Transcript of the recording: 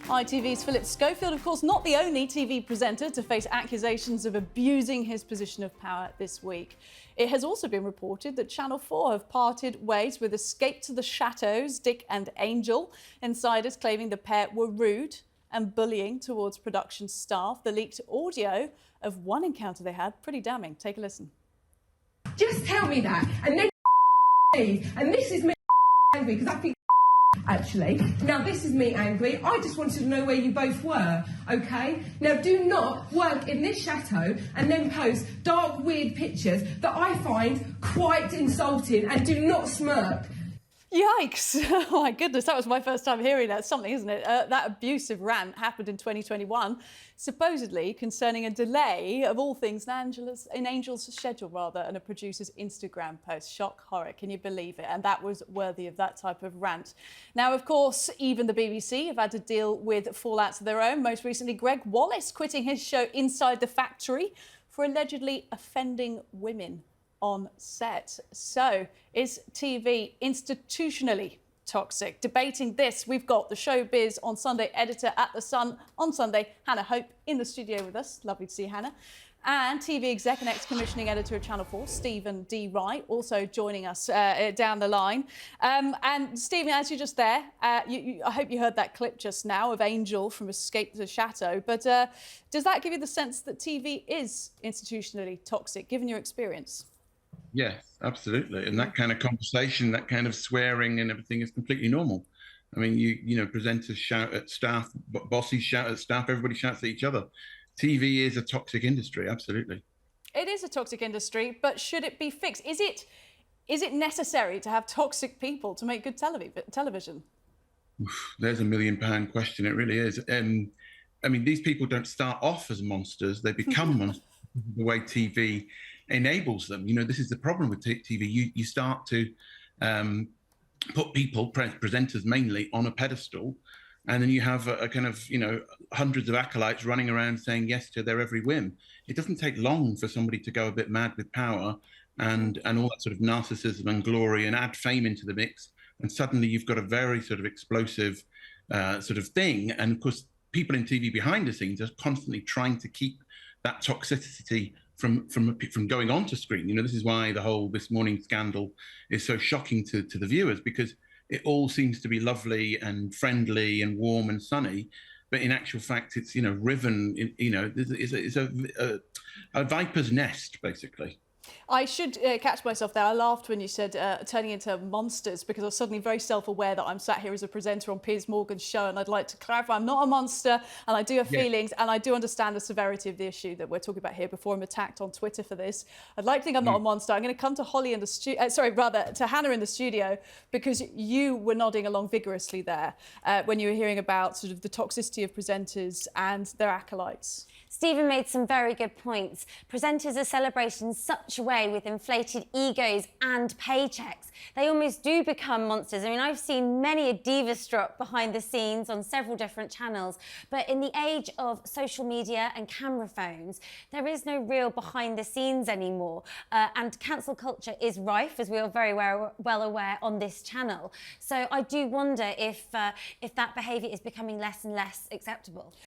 ITV's Philip Schofield, of course, not the only TV presenter to face accusations of abusing his position of power this week. It has also been reported that Channel 4 have parted ways with Escape to the Chateau's Dick and Angel. Insiders claiming the pair were rude and bullying towards production staff. The leaked audio of one encounter they had, pretty damning. Take a listen. Just tell me that, and then and this is me angry because I think actually. Now this is me angry. I just wanted to know where you both were, okay? Now do not work in this chateau and then post dark, weird pictures that I find quite insulting, and do not smirk. Yikes! Oh my goodness, that was my first time hearing that. Something, isn't it? That abusive rant happened in 2021, supposedly concerning a delay of all things in Angel's schedule, rather, and a producer's Instagram post. Shock horror, can you believe it? And that was worthy of that type of rant. Now, of course, even the BBC have had to deal with fallouts of their own. Most recently, Greg Wallace quitting his show Inside the Factory for allegedly offending women on set. So, is TV institutionally toxic? Debating this, we've got the Showbiz on Sunday editor at The Sun on Sunday, Hannah Hope, in the studio with us. Lovely to see Hannah. And TV exec and ex-commissioning editor of Channel 4, Stephen D. Wright, also joining us down the line. And Stephen, as you're just there, I hope you heard that clip just now of Angel from Escape to the Chateau. But does that give you the sense that TV is institutionally toxic, given your experience? Yes, absolutely. And that kind of conversation, that kind of swearing and everything is completely normal. I mean, you know, presenters shout at staff, bosses shout at staff, everybody shouts at each other. TV is a toxic industry, absolutely. It is a toxic industry, but should it be fixed? Is it necessary to have toxic people to make good television? There's £1 million question, it really is. I mean, these people don't start off as monsters, they become monsters the way TV enables them. You know, this is the problem with TV. You start to put people, presenters mainly, on a pedestal, and then you have a kind of, you know, hundreds of acolytes running around saying yes to their every whim. It doesn't take long for somebody to go a bit mad with power and all that sort of narcissism and glory and add fame into the mix, and suddenly you've got a very sort of explosive sort of thing. And of course, people in TV behind the scenes are constantly trying to keep that toxicity from going onto screen. You know, this is why the whole This Morning scandal is so shocking to the viewers, because it all seems to be lovely and friendly and warm and sunny, but in actual fact, it's, you know, riven. You know, it's a viper's nest, basically. I should catch myself there. I laughed when you said turning into monsters, because I was suddenly very self-aware that I'm sat here as a presenter on Piers Morgan's show, and I'd like to clarify I'm not a monster, and I do have feelings, and I do understand the severity of the issue that we're talking about here before I'm attacked on Twitter for this. I'd like to think I'm not a monster. I'm going to come to Holly in the studio, to Hannah in the studio, because you were nodding along vigorously there when you were hearing about sort of the toxicity of presenters and their acolytes. Stephen made some very good points. Presenters are celebrated in such a way with inflated egos and paychecks. They almost do become monsters. I mean, I've seen many a diva struck behind the scenes on several different channels, but in the age of social media and camera phones, there is no real behind the scenes anymore. And cancel culture is rife, as we are very well aware on this channel. So I do wonder if that behaviour is becoming less and less acceptable.